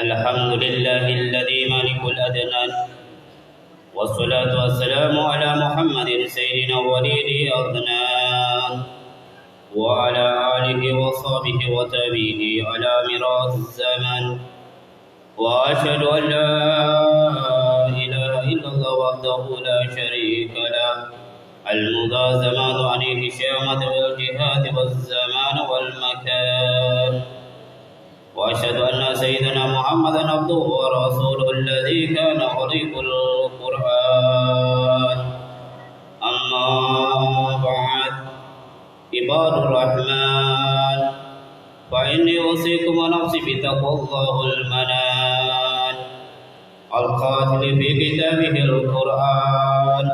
الحمد لله الذي مالك الأدنان والصلاة والسلام على محمد سيدنا وليد أدنان وعلى آله وصحبه وتابعيه على ميراث الزمن وأشهد أن لا إله إلا الله وحده لا شريك له الملازمات عليه الشامة والجهاد والزمان والمكان وأشهد أن سيدنا محمدا عبده ورسوله الذي كان خليق القرآن أما بعد عباد الرحمن فإني أوصيكم ونفسي بتقوى الله المنان القاتل في كتابه القرآن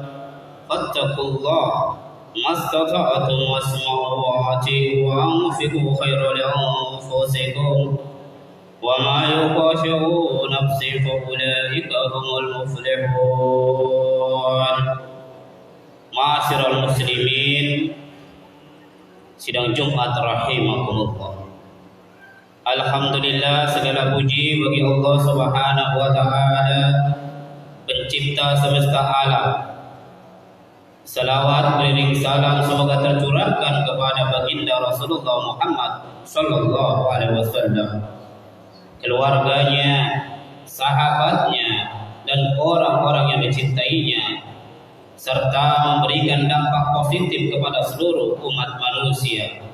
فاتقوا الله ما استطعتم واسمعوا وأطيعوا وأنفقوا خيرا لأنفسكم وما يخشع نفسي فأولئك هم المفلحون. Ma'asyiral muslimin, sidang Jumat rahimakumullah. Alhamdulillah, segala puji bagi Allah Subhanahu wa taala, pencipta semesta alam. Salawat beriring salam semoga tercurahkan kepada baginda Rasulullah Muhammad sallallahu alaihi wasallam, keluarganya, sahabatnya, dan orang-orang yang dicintainya, serta memberikan dampak positif kepada seluruh umat manusia,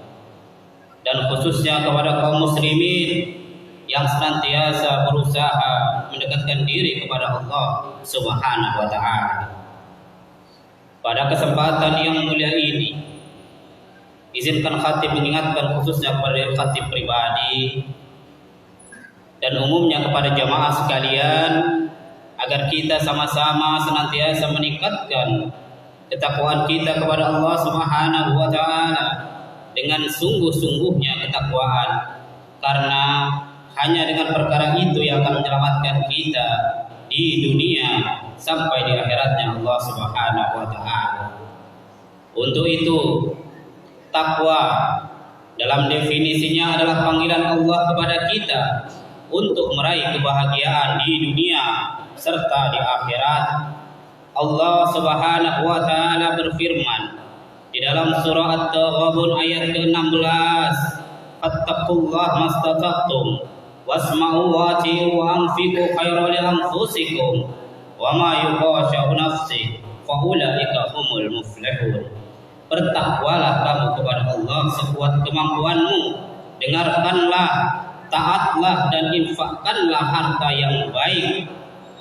dan khususnya kepada kaum muslimin yang senantiasa berusaha mendekatkan diri kepada Allah Subhanahu wa taala. Pada kesempatan yang mulia ini, izinkan khatib mengingatkan khususnya kepada khatib pribadi dan umumnya kepada jamaah sekalian agar kita sama-sama senantiasa meningkatkan ketakwaan kita kepada Allah Subhanahu wa taala dengan sungguh-sungguhnya ketakwaan, karena hanya dengan perkara itu yang akan menyelamatkan kita di dunia sampai di akhiratnya Allah Subhanahu wa taala. Untuk itu, takwa dalam definisinya adalah panggilan Allah kepada kita untuk meraih kebahagiaan di dunia serta di akhirat. Allah Subhanahu wa taala berfirman di dalam surah At-Taghabun ayat ke-16, "Fattaqullaha mastata'tum wasma'u wa ati'u wa anfiqu khairan li anfusikum wa ma yuqashu nafsi fa ulaika humul muflihun." Bertakwalah kamu kepada Allah sekuat kemampuanmu, dengarkanlah taatlah dan infakkanlah harta yang baik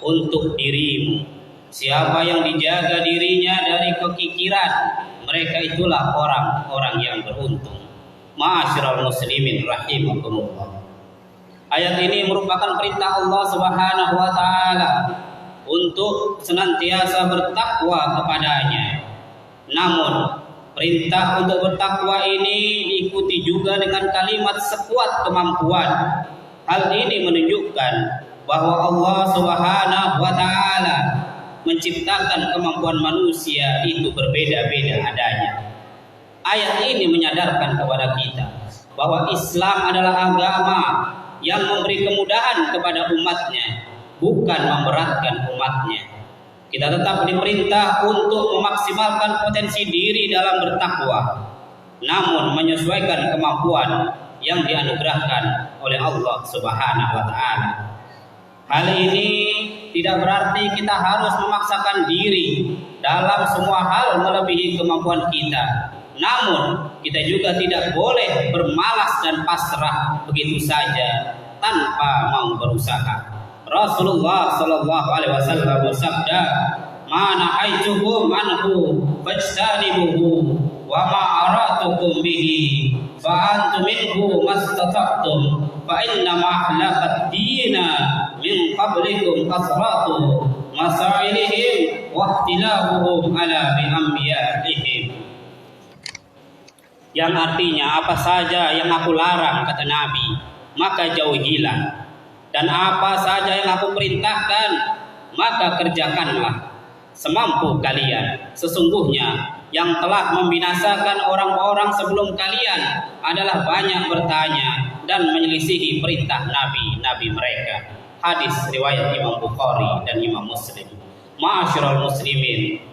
untuk dirimu. Siapa yang dijaga dirinya dari kekikiran, mereka itulah orang-orang yang beruntung. Ma'asyiral muslimin rahimakumullah. Ayat ini merupakan perintah Allah Subhanahu wa taala untuk senantiasa bertakwa kepadanya. Namun, perintah untuk bertakwa ini diikuti juga dengan kalimat sekuat kemampuan. Hal ini menunjukkan bahwa Allah Subhanahu wa taala menciptakan kemampuan manusia itu berbeda-beda adanya. Ayat ini menyadarkan kepada kita bahwa Islam adalah agama yang memberi kemudahan kepada umatnya, bukan memberatkan umatnya. Kita tetap diperintah untuk memaksimalkan potensi diri dalam bertakwa, namun menyesuaikan kemampuan yang dianugerahkan oleh Allah Subhanahu wa taala. Hal ini tidak berarti kita harus memaksakan diri dalam semua hal melebihi kemampuan kita. Namun, kita juga tidak boleh bermalas dan pasrah begitu saja tanpa mau berusaha. Rasulullah sallallahu alaihi wasallam bersabda, "Ma nahaitukum anhu fajtanibuhu wa ma aratukum bihi fa antum minhu mastata'tum fa inna ma ahlaqad dina min qablikum kasratu masailihim wa ikhtilafuhum ala bi anbiya'ihim." Yang artinya, apa saja yang aku larang, kata Nabi, maka jauhilah. Dan apa saja yang aku perintahkan, maka kerjakanlah semampu kalian. Sesungguhnya yang telah membinasakan orang-orang sebelum kalian adalah banyak bertanya dan menyelisihi perintah nabi-nabi mereka. Hadis riwayat Imam Bukhari dan Imam Muslim. Ma'asyiral muslimin,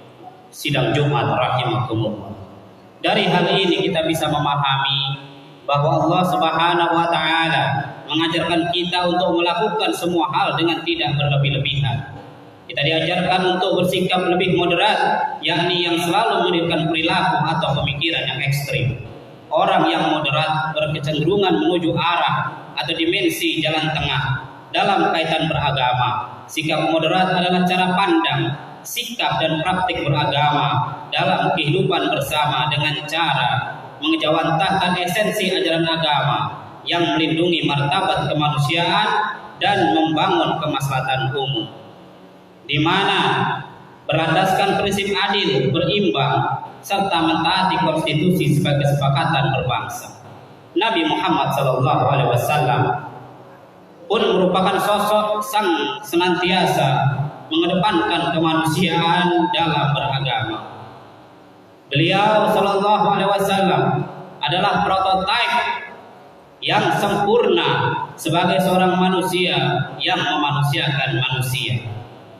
sidang Jumat rahimakumullah. Dari hal ini kita bisa memahami bahwa Allah Subhanahu wa taala mengajarkan kita untuk melakukan semua hal dengan tidak berlebih-lebihan. Kita diajarkan untuk bersikap lebih moderat, yakni yang selalu menunjukkan perilaku atau pemikiran yang ekstrim. Orang yang moderat berkecenderungan menuju arah atau dimensi jalan tengah dalam kaitan beragama. Sikap moderat adalah cara pandang, sikap dan praktik beragama dalam kehidupan bersama dengan cara mengejawantahkan esensi ajaran agama yang melindungi martabat kemanusiaan dan membangun kemaslahatan umum, di mana berlandaskan prinsip adil, berimbang, serta mentaati konstitusi sebagai kesepakatan berbangsa. Nabi Muhammad SAW pun merupakan sosok sang senantiasa mengedepankan kemanusiaan dalam beragama. Beliau Sallallahu Alaihi Wasallam adalah prototipe yang sempurna sebagai seorang manusia yang memanusiakan manusia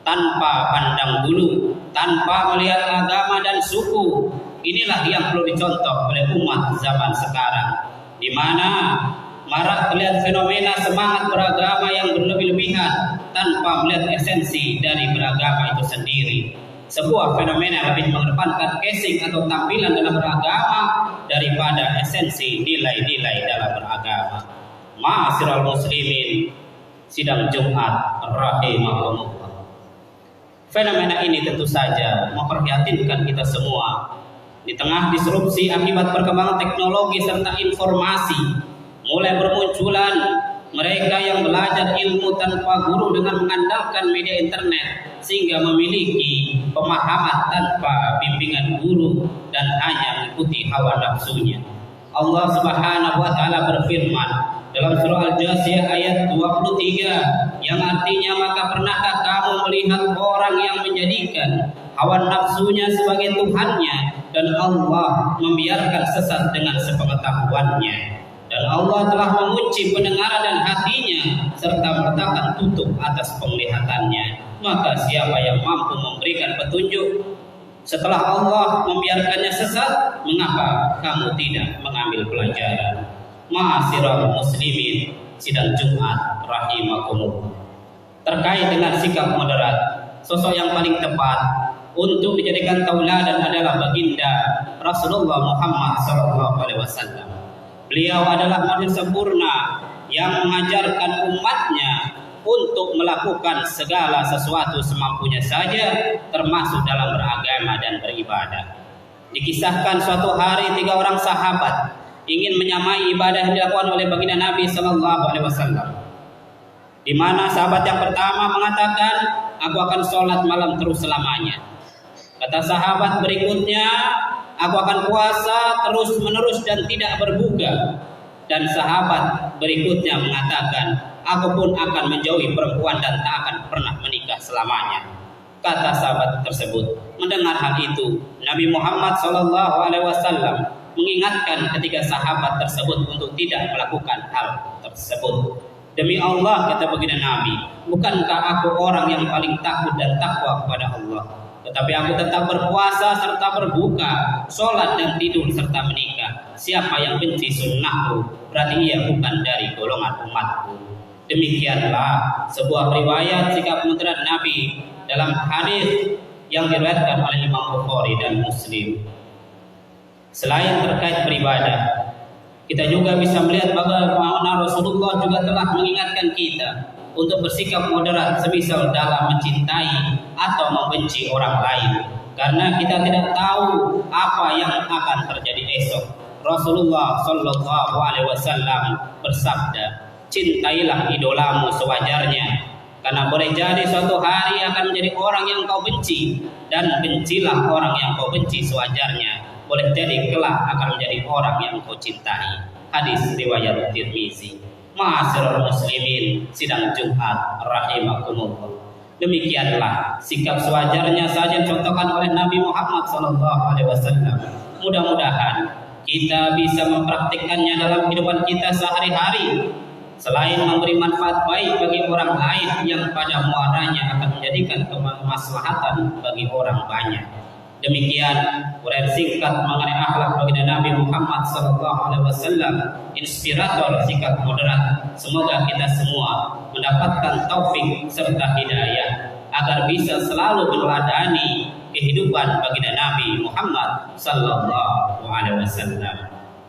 tanpa pandang bulu, tanpa melihat agama dan suku. Inilah yang perlu dicontoh oleh umat zaman sekarang, di mana marak terlihat fenomena semangat beragama yang berlebih-lebihan tanpa melihat esensi dari beragama itu sendiri. Sebuah fenomena lebih mengedepankan casing atau tampilan dalam beragama daripada esensi nilai-nilai dalam beragama. Ma'asyiral muslimin, sidang Jumat rahimakumullah. Fenomena ini tentu saja memprihatinkan kita semua. Di tengah disrupsi akibat perkembangan teknologi serta informasi, mulai bermunculan mereka yang belajar ilmu tanpa guru dengan mengandalkan media internet, sehingga memiliki pemahaman tanpa bimbingan guru dan hanya mengikuti hawa nafsunya. Allah Subhanahu wa taala berfirman dalam surah Al-Jasiyah ayat 23 yang artinya, maka pernahkah kamu melihat orang yang menjadikan hawa nafsunya sebagai Tuhannya dan Allah membiarkan sesat dengan sepengetahuannya? Dan Allah telah mengunci pendengaran dan hatinya serta meletakkan tutup atas penglihatannya. Maka siapa yang mampu memberikan petunjuk setelah Allah membiarkannya sesat? Mengapa kamu tidak mengambil pelajaran? Ma'asyiral muslimin, sidang Jumat rahimakumullah. Terkait dengan sikap moderat, sosok yang paling tepat untuk dijadikan tauladan adalah baginda Rasulullah Muhammad SAW. Beliau adalah manusia sempurna yang mengajarkan umatnya untuk melakukan segala sesuatu semampunya saja, termasuk dalam beragama dan beribadah. Dikisahkan suatu hari 3 orang sahabat ingin menyamai ibadah yang dilakukan oleh baginda Nabi Sallallahu Alaihi Wasallam. Di mana sahabat yang pertama mengatakan, aku akan sholat malam terus selamanya. Kata sahabat berikutnya, aku akan puasa terus menerus dan tidak berbuka. Dan sahabat berikutnya mengatakan, aku pun akan menjauhi perempuan dan tak akan pernah menikah selamanya. Kata sahabat tersebut. Mendengar hal itu, Nabi Muhammad SAW mengingatkan ketiga sahabat tersebut untuk tidak melakukan hal tersebut. Demi Allah, kata baginda Nabi, bukankah aku orang yang paling takut dan takwa kepada Allah? Tetapi aku tetap berpuasa serta berbuka, sholat dan tidur serta menikah. Siapa yang benci sunnahku, berarti ia bukan dari golongan umatku. Demikianlah sebuah riwayat sikap moderat Nabi dalam hadis yang diriwayatkan oleh Imam Bukhari dan Muslim. Selain terkait beribadah, kita juga bisa melihat bagaimana Rasulullah juga telah mengingatkan kita untuk bersikap moderat semisal dalam mencintai atau membenci orang lain, karena kita tidak tahu apa yang akan terjadi esok. Rasulullah Shallallahu Alaihi Wasallam bersabda, cintailah idolamu sewajarnya, karena boleh jadi suatu hari akan menjadi orang yang kau benci, dan bencilah orang yang kau benci sewajarnya, boleh jadi kelak akan menjadi orang yang kau cintai. Hadis riwayat Tirmizi. Ma'asyiral muslimin, sidang Jumat rahimakumullah. Demikianlah sikap sewajarnya saja contohkan oleh Nabi Muhammad SAW. Mudah-mudahan kita bisa mempraktikkannya dalam kehidupan kita sehari-hari. Selain memberi manfaat baik bagi orang lain yang pada muaranya akan menjadikan kemaslahatan bagi orang banyak. Demikian uraian singkat mengenai akhlak baginda Nabi Muhammad SAW, inspirator sikap moderat. Semoga kita semua mendapatkan taufik serta hidayah agar bisa selalu meneladani kehidupan baginda Nabi Muhammad SAW.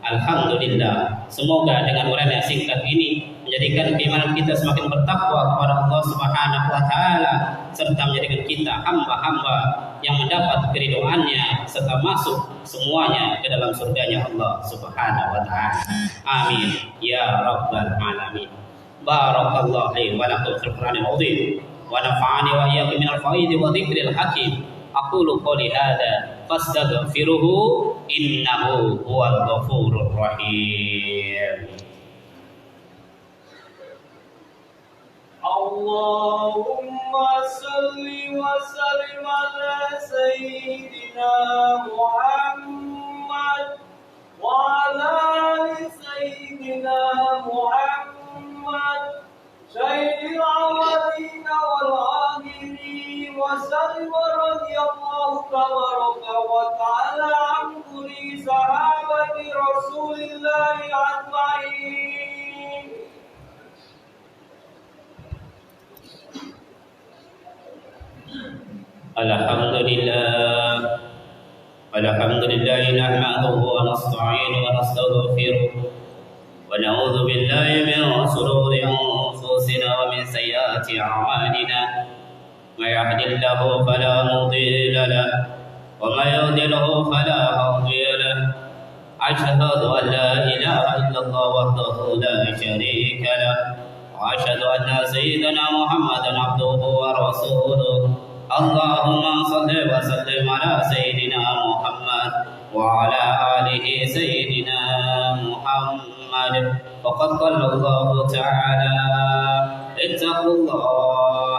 Alhamdulillah, semoga dengan uraian yang singkat ini menjadikan keimanan kita semakin bertakwa kepada Allah Subhanahu wa taala, serta menjadikan kita hamba-hamba yang mendapat keridhaannya serta masuk semuanya ke dalam surganya Allah Subhanahu wa taala. Amin ya rabbal alamin. Barakallahu li wa lakum fil Qur'anil azim wa nafa'ani wa iyyakum minal fawaidi wa dzikril hakim. Aqulu qouli hadza fastaghfiruhu innahu huwal ghafurur rahim. Allahumma salli wa sallim ala sayyidina Muhammad wa ala ali sayyidina Muhammad sayyidil awwalin wal akhirin wa sallim radhiyallahu tabaraka wa ta'ala an kulli sahabati Rasulillahi ajma'in. Alhamdulillah nahmaduhu wa nasta'inuhu wa nastaghfiruh wa na'udzu billahi min shururi anfusina wa min sayyiati a'malina. May yahdihillahu fala mudilla lahu wa may yudlilhu fala hadiya lahu. Ashhadu an la ilaha illallah wahdahu la sharika lahu wa ashhadu anna sayyidana Muhammadan abduhu wa rasuluh. Allahumma salli wa sallim ala sayyidina Muhammad wa ala alihi sayyidina Muhammad. Faqad qala Allah ta'ala, ittaqullah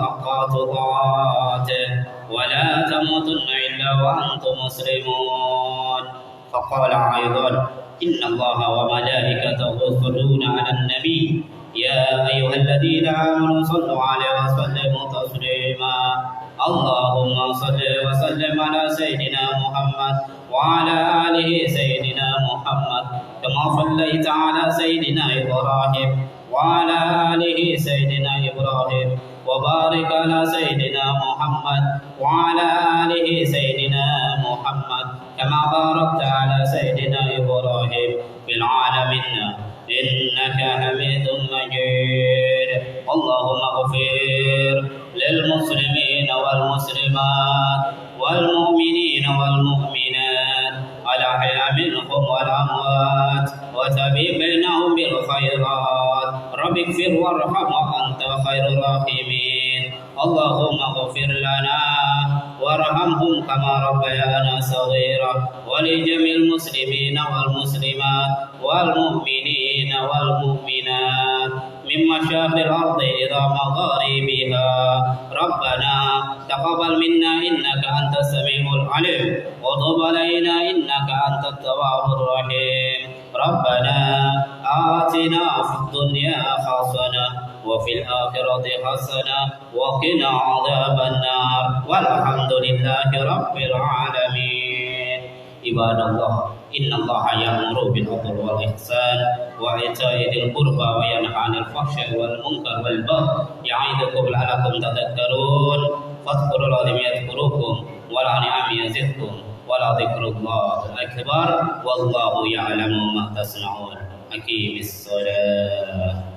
haqqa tuqatih wa la tamutunna illa wa antum muslimun. Faqala aidan, inna Allaha wa malaikatahu yusalluna 'alan nabi ya ayyuhalladzina amanu sallu 'alaihi wa sallimu taslima. Allahumma salli wa sallim ala sayyidina Muhammad wa ala alihi sayyidina Muhammad kama sallaita ala sayyidina Ibrahim wa ala alihi sayyidina Ibrahim wa barik ala sayyidina Muhammad wa ala alihi sayyidina Muhammad kama barakta ala sayyidina Ibrahim fil alamin إنك حميد مجيد اللهم اغفر للمسلمين والمسلمات والمؤمنين والمؤمنات الأحياء منهم والأموات وتبي بينهم بالخيرات رب اغفر وارحم وأنت خير الراحمين اللهم اغفر لنا وارحمهم كما ربيانا صغيرا ولجميع المسلمين والمسلمات والمؤمنين والمؤمنات من مشارق الأرض إلى مغاربها ربنا تقبل منا إنك أنت السميع العليم وتب علينا إنك أنت التواب الرحيم ربنا آتنا في الدنيا حسنة وفي الآخرة حسنة وقنا عذاب النار والحمد لله رب العالمين عباد الله إن الله يأمر بالعدل والإحسان وإيتاء ذي القربى وينهى عن الفحشاء والمنكر والبغي يعظكم لعلكم تذكرون فاذكروا الله يذكركم ولنعم يزدكم ولذكر الله أكبر والله يعلم ما تصنعون أقيم الصلاة